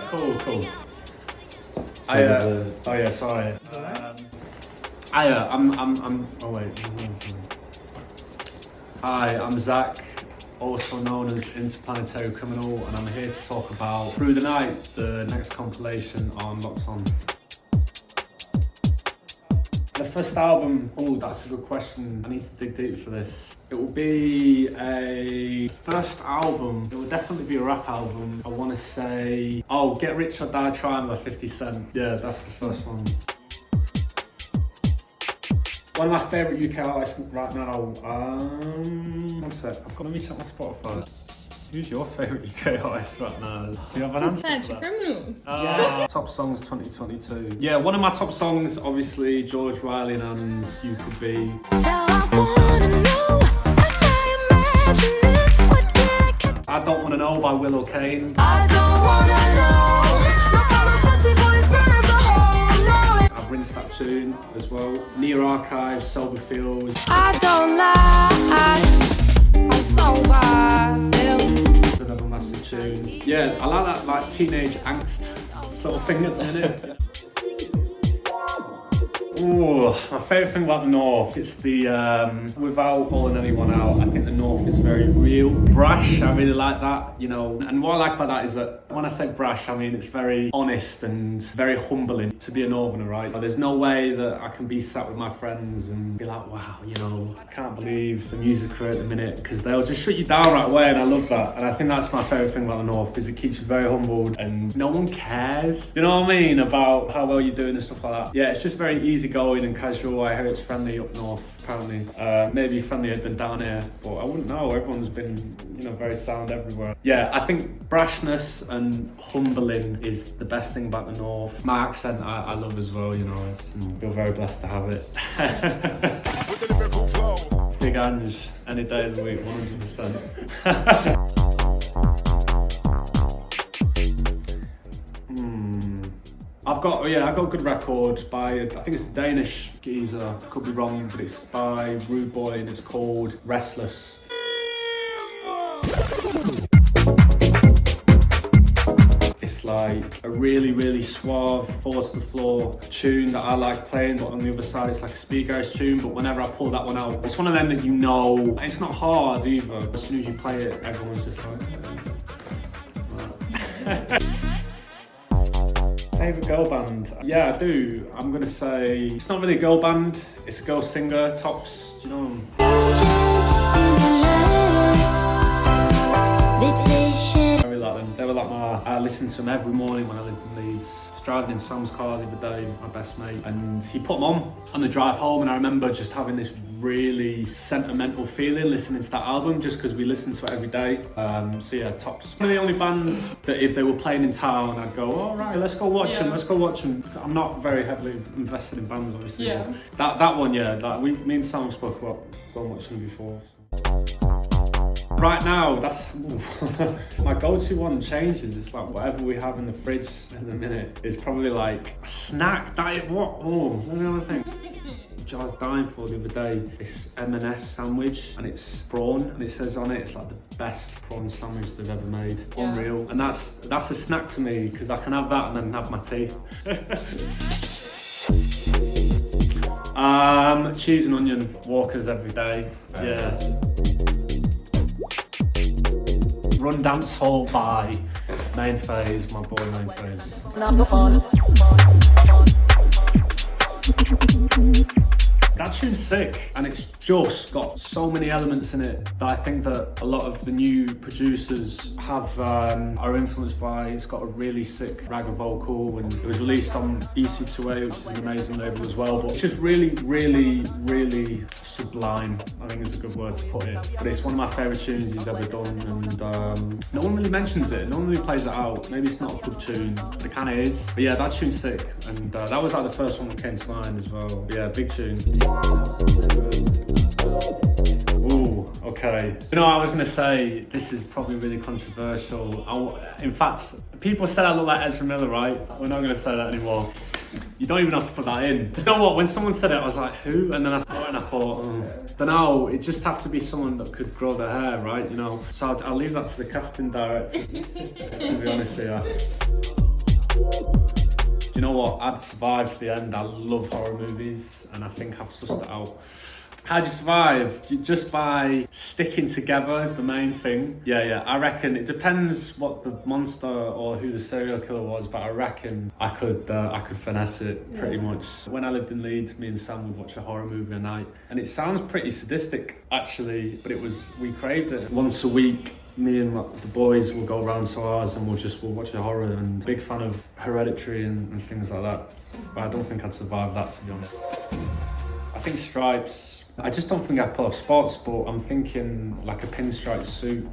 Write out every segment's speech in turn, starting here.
Cool. So oh yeah, sorry. I'm. Oh wait. Hi, I'm Zach, also known as Interplanetary Criminal, and I'm here to talk about Through the Night, the next compilation on Locked On. The first album, oh, that's a good question. I need to dig deep for this. It will be a first album. It will definitely be a rap album. I want to say, Get Rich or Die Trying by 50 Cent. Yeah, that's the first one. One of my favourite UK artists right now, one sec, I've got to reset my Spotify. Who's your favourite UK artist right now? Do you have an answer for that? Criminal. Yeah. Top songs 2022. Yeah, one of my top songs, obviously, George Riley and Anne's You Could Be. So I wanna know, what did I catch? I Don't Wanna Know by B.O.T.A. I don't wanna know, no follow pussy boys, turn as a whole, no. I've rinsed that tune as well. Near Archives, Sober Feels. I don't lie, I'm sober, Another massive tune. Yeah, I like that like teenage angst sort of thing at the minute. Ooh, my favourite thing about the North, it's the, without calling anyone out, I think the North is very real. Brash, I really like that, you know. And what I like about that is that when I say brash, I mean it's very honest and very humbling to be a Northerner, right? But there's no way that I can be sat with my friends and be like, wow, you know, I can't believe the music career at the minute, because they'll just shut you down right away, and I love that. And I think that's my favourite thing about the North, is it keeps you very humbled and no one cares, you know what I mean, about how well you're doing and stuff like that. Yeah, it's just very easy going and casual. I hear it's friendly up north, apparently. Maybe friendlier than down here, but I wouldn't know. Everyone's been, you know, very sound everywhere. Yeah, I think brashness and humbling is the best thing about the North. My accent, I love as well, you know, and feel very blessed to have it. Big Ange, any day of the week, 100%. I've got a good record by, I think it's a Danish geezer, could be wrong, but it's by Rude Boy and it's called Restless. It's like a really, really suave, force to the floor tune that I like playing, but on the other side it's like a speaker's tune, but whenever I pull that one out, it's one of them that you know, it's not hard either. As soon as you play it, everyone's just like... Favourite girl band? Yeah, I do. I'm gonna say it's not really a girl band, it's a girl singer, Tops. Do you know them? I really like them. They were like I listened to them every morning when I lived in Leeds. I was driving in Sam's car the other day, my best mate, and he put them on the drive home, and I remember just having this really sentimental feeling listening to that album, just because we listened to it every day. So yeah, Tops. One of the only bands that if they were playing in town, I'd go, all right, let's go watch them. I'm not very heavily invested in bands, obviously. Yeah. That one, yeah, like me and Sam spoke about going watching them before. Right now, that's my go-to one changes. It's like whatever we have in the fridge in a minute is probably like a snack. That is what? Oh, let me have a think. I was dying for the other day, this M&S sandwich, and it's prawn, and it says on it it's like the best prawn sandwich they've ever made. Yeah. Unreal. And that's a snack to me, because I can have that and then have my tea. Cheese and onion, Walkers every day. Yeah. Run Dance Hall by Main Phase, my boy Main Phase. That tune's sick, and it's just got so many elements in it that I think that a lot of the new producers have are influenced by. It's got a really sick ragga vocal, and it was released on EC2A, which is an amazing label as well, but it's just really, really, really sublime, I think is a good word to put it. But it's one of my favourite tunes he's ever done, and no one really mentions it, no one really plays it out. Maybe it's not a good tune, but it kind of is. But yeah, that tune's sick, and that was like the first one that came to mind as well. But yeah, big tune. Ooh, okay. You know, I was gonna say, this is probably really controversial. In fact, people said I look like Ezra Miller, right? We're not gonna say that anymore. You don't even have to put that in. You know what, when someone said it, I was like, who? And then I saw it and I thought, don't know, it just have to be someone that could grow their hair, right? You know? So I'll leave that to the casting director, to be honest with you. You know what? I'd survived to the end. I love horror movies, and I think I've sussed it out. How do you survive? Just by sticking together is the main thing. Yeah, I reckon it depends what the monster or who the serial killer was, but I reckon I could finesse it pretty much. When I lived in Leeds, me and Sam would watch a horror movie a night, and it sounds pretty sadistic actually, but we craved it. Once a week, me and the boys will go around to ours and we'll watch a horror, and big fan of Hereditary and things like that. But I don't think I'd survive that, to be honest. I think stripes. I just don't think I'd pull off spots, but I'm thinking like a pinstripe suit.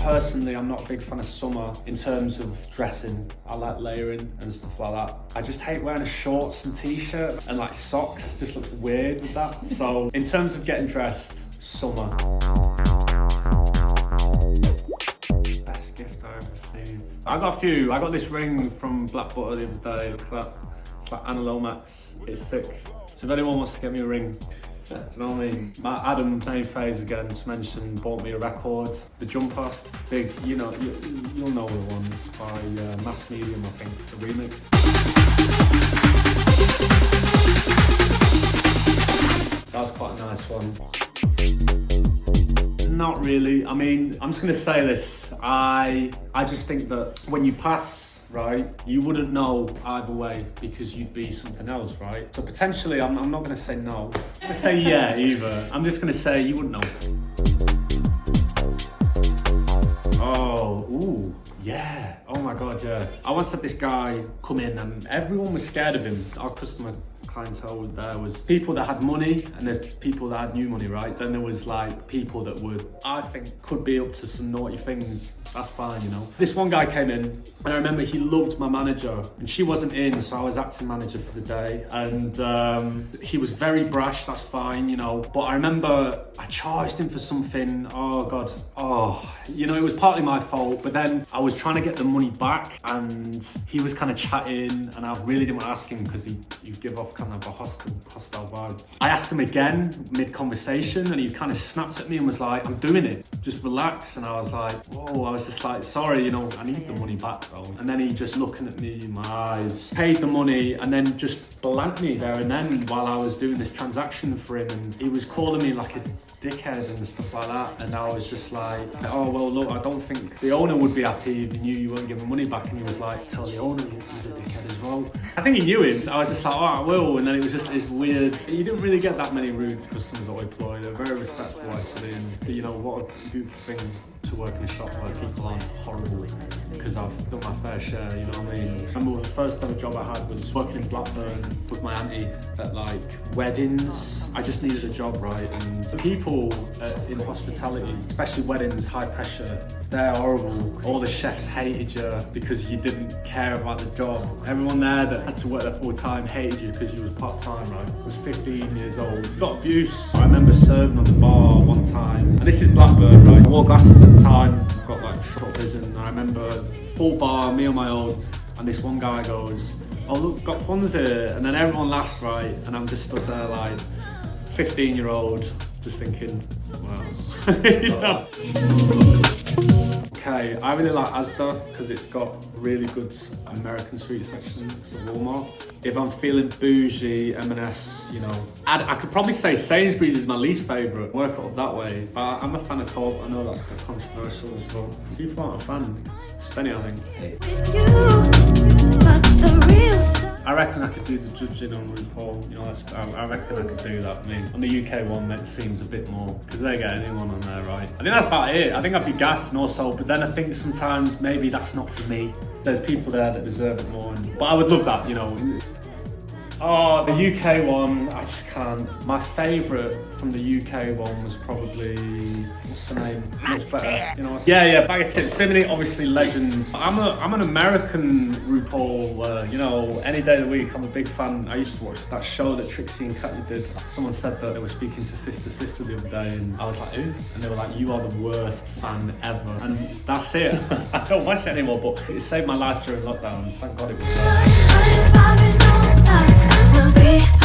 Personally, I'm not a big fan of summer in terms of dressing. I like layering and stuff like that. I just hate wearing a shorts and t-shirt and like socks. Just looks weird with that. So in terms of getting dressed, summer. Best gift I ever received. I got a few. I got this ring from Black Butter the other day. Look at that. It's like Anna Lomax. It's sick. So if anyone wants to get me a ring, do you know what I mean? My Adam name phase again, just mentioned, bought me a record. The Jumper, big, you'll know the ones by Mass Medium, I think, the remix. That was quite a nice one. Not really. I mean, I'm just gonna say this. I just think that when you pass, right, you wouldn't know either way because you'd be something else, right? So potentially, I'm not going to say no. I'm going to say yeah either. I'm just going to say you wouldn't know. Oh, ooh, yeah. Oh my God, yeah. I once had this guy come in and everyone was scared of him. Our customer clientele there was people that had money, and there's people that had new money, right? Then there was like people that would, I think, could be up to some naughty things. That's fine, you know. This one guy came in, and I remember he loved my manager, and she wasn't in, so I was acting manager for the day. And he was very brash, that's fine, you know. But I remember I charged him for something. Oh God, you know, it was partly my fault. But then I was trying to get the money back, and he was kind of chatting, and I really didn't want to ask him because you give off kind of a hostile vibe. I asked him again mid-conversation, and he kind of snapped at me and was like, "I'm doing it, just relax." And I was like, whoa. I was just like, sorry, you know, I need the money back though. And then he just looking at me in my eyes, paid the money, and then just blanked me there and then while I was doing this transaction for him. And he was calling me like a dickhead and stuff like that. And I was just like, oh, well, look, I don't think the owner would be happy if he knew you weren't giving money back. And he was like, tell the owner he's a dickhead as well. I think he knew him, so I was just like, oh, I will. And then it was just this weird, you didn't really get that many rude customers that I employ. They're very respectful actually, and you know, what a beautiful thing to work in a shop where people aren't horrible, because I've done my fair share, you know what I mean? I remember the first ever job I had was working in Blackburn with my auntie at like weddings. I just needed a job, right? And people in hospitality, especially weddings, high pressure, they're horrible. All the chefs hated you because you didn't care about the job. Everyone there that had to work there full time hated you because you was part time, right? I was 15 years old. Got abuse. I remember serving on the bar one time, and this is Blackburn, right? I wore glasses at the time, got like short vision. And I remember full bar, me on my own, and this one guy goes, "Oh look, got funds here," and then everyone laughs, right? And I'm just stood there like 15-year-old, just thinking, wow. You know? Okay, I really like Asda because it's got really good American sweet section at Walmart. If I'm feeling bougie, M&S, you know, I could probably say Sainsbury's is my least favourite. Work it up that way, but I'm a fan of Co-op. I know that's quite controversial as well. People aren't a fan. Spenny, I think. I reckon I could do the judging on RuPaul. You know, I reckon I could do that. I mean, on the UK one, that seems a bit more because they get anyone on there, right? I think that's about it. I think I'd be gassed and also, but then I think sometimes maybe that's not for me. There's people there that deserve it more, but I would love that, you know. Oh, the UK one, I just can't. My favourite from the UK one was probably, what's the name? Much better, you know. Yeah, Bag of Chips. Bimini, obviously legends. I'm an American RuPaul. You know, any day of the week, I'm a big fan. I used to watch that show that Trixie and Kathy did. Someone said that they were speaking to Sister the other day, and I was like, who? And they were like, you are the worst fan ever. And that's it. I don't watch it anymore, but it saved my life during lockdown. Thank God it was there.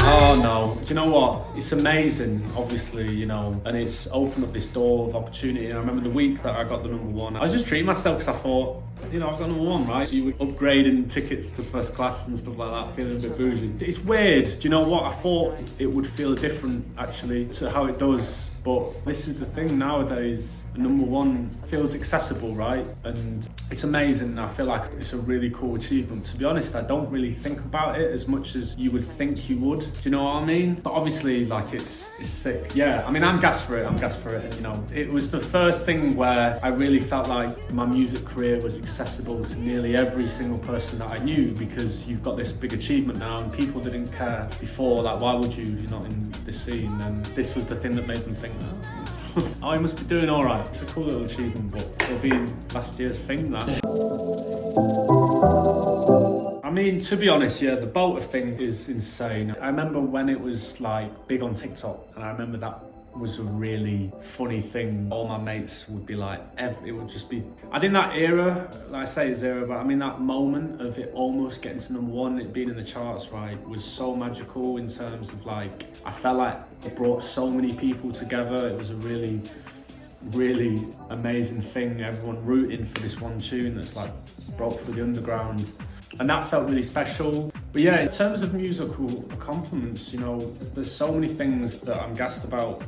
Oh no, do you know what? It's amazing, obviously, you know, and it's opened up this door of opportunity. And I remember the week that I got the #1, I was just treating myself because I thought, you know, I've got number one, right? So you were upgrading tickets to first class and stuff like that, feeling a bit bougie. It's weird. Do you know what? I thought it would feel different actually to how it does. But this is the thing nowadays, number one feels accessible, right? And it's amazing. I feel like it's a really cool achievement. To be honest, I don't really think about it as much as you would think you would. Do you know what I mean? But obviously, like, it's sick. Yeah, I mean, I'm gassed for it. And, you know, it was the first thing where I really felt like my music career was accessible to nearly every single person that I knew, because you've got this big achievement now and people didn't care before. Like, why would you? You're not in this scene. And this was the thing that made them think, oh, he must be doing all right. It's a cool little achievement, but it'll be last year's thing, that. I mean, to be honest, yeah, the B.O.T.A thing is insane. I remember when it was like big on TikTok, and I remember that was a really funny thing. All my mates would be like, it would just be, I think that era, like I say it's era, but I mean that moment of it almost getting to number one, it being in the charts, right, was so magical in terms of like, I felt like it brought so many people together. It was a really, really amazing thing. Everyone rooting for this one tune that's like broke through the underground. And that felt really special. But yeah, in terms of musical accomplishments, you know, there's so many things that I'm gassed about,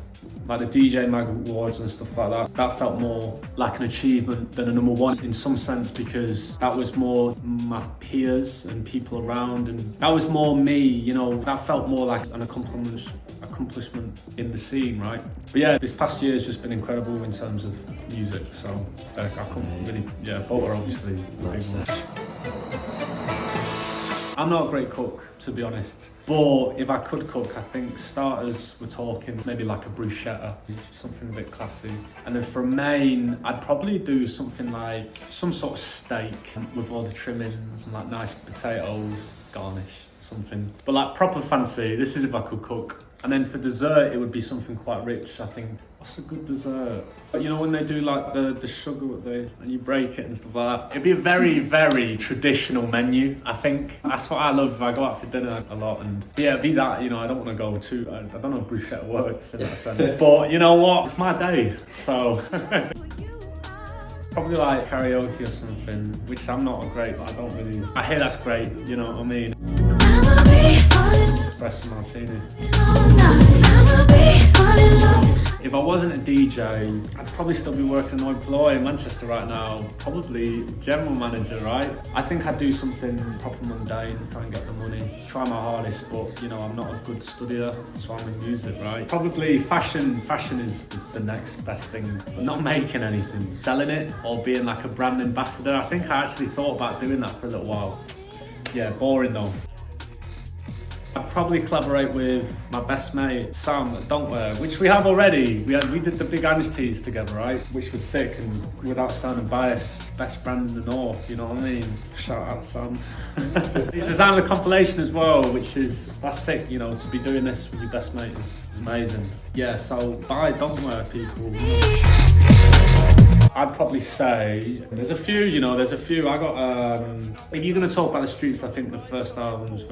like the DJ Mag Awards and stuff like that. That felt more like an achievement than a number one in some sense, because that was more my peers and people around, and that was more me, you know. That felt more like an accomplishment in the scene, right? But yeah, this past year has just been incredible in terms of music, so I couldn't really, yeah, B.O.T.A obviously the big one. I'm not a great cook, to be honest, but if I could cook, I think starters we're talking maybe like a bruschetta, something a bit classy. And then for a main, I'd probably do something like some sort of steak with all the trimmings and like nice potatoes, garnish, something. But like proper fancy, this is if I could cook. And then for dessert, it would be something quite rich, I think. What's a good dessert? But you know when they do like the sugar and you break it and stuff like that? It'd be a very, very traditional menu, I think. That's what I love. I go out for dinner a lot, and yeah, it'd be that, you know, I don't want to go too, I don't know if bruschetta works in that sense. But you know what? It's my day, so. Probably like karaoke or something, which I'm not great, but I hear that's great, you know what I mean? Espresso martini. If I wasn't a DJ, I'd probably still be working an employee in Manchester right now. Probably general manager, right? I think I'd do something proper mundane, try and get the money, try my hardest, but you know, I'm not a good studier, so I'm in music, right? Probably fashion is the next best thing, but not making anything, selling it or being like a brand ambassador. I think I actually thought about doing that for a little while. Yeah, boring though. I'd probably collaborate with my best mate, Sam at Don't, which we have already. We did the big Ange teas together, right? Which was sick, and without sounding biased, best brand in the north, you know what I mean? Shout out Sam. He's designed the compilation as well, that's sick, you know, to be doing this with your best mate is amazing. Yeah, so buy Don't, people. I'd probably say, there's a few. I got, if you're going to talk about the streets, I think the first album is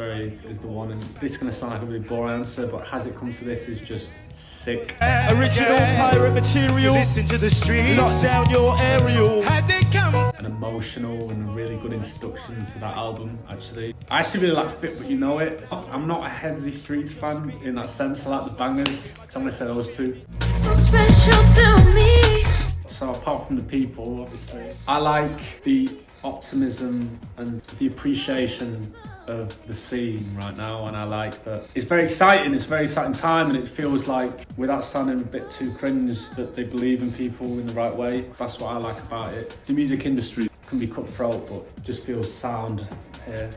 the one, and this is going to sound like a really boring answer, but Has It Come to This is just sick. Original pirate material, listen to the streets, lock down your aerial. Has it come? An emotional and a really good introduction to that album, actually. I actually really like Fit But You Know It. I'm not a Headsy Streets fan in that sense. I like the bangers, so I'm going to say those two. So special to me. So apart from the people, obviously, I like the optimism and the appreciation of the scene right now, and I like that it's very exciting time, and it feels like, without sounding a bit too cringe, that they believe in people in the right way. That's what I like about it. The music industry can be cutthroat, but just feels sound here.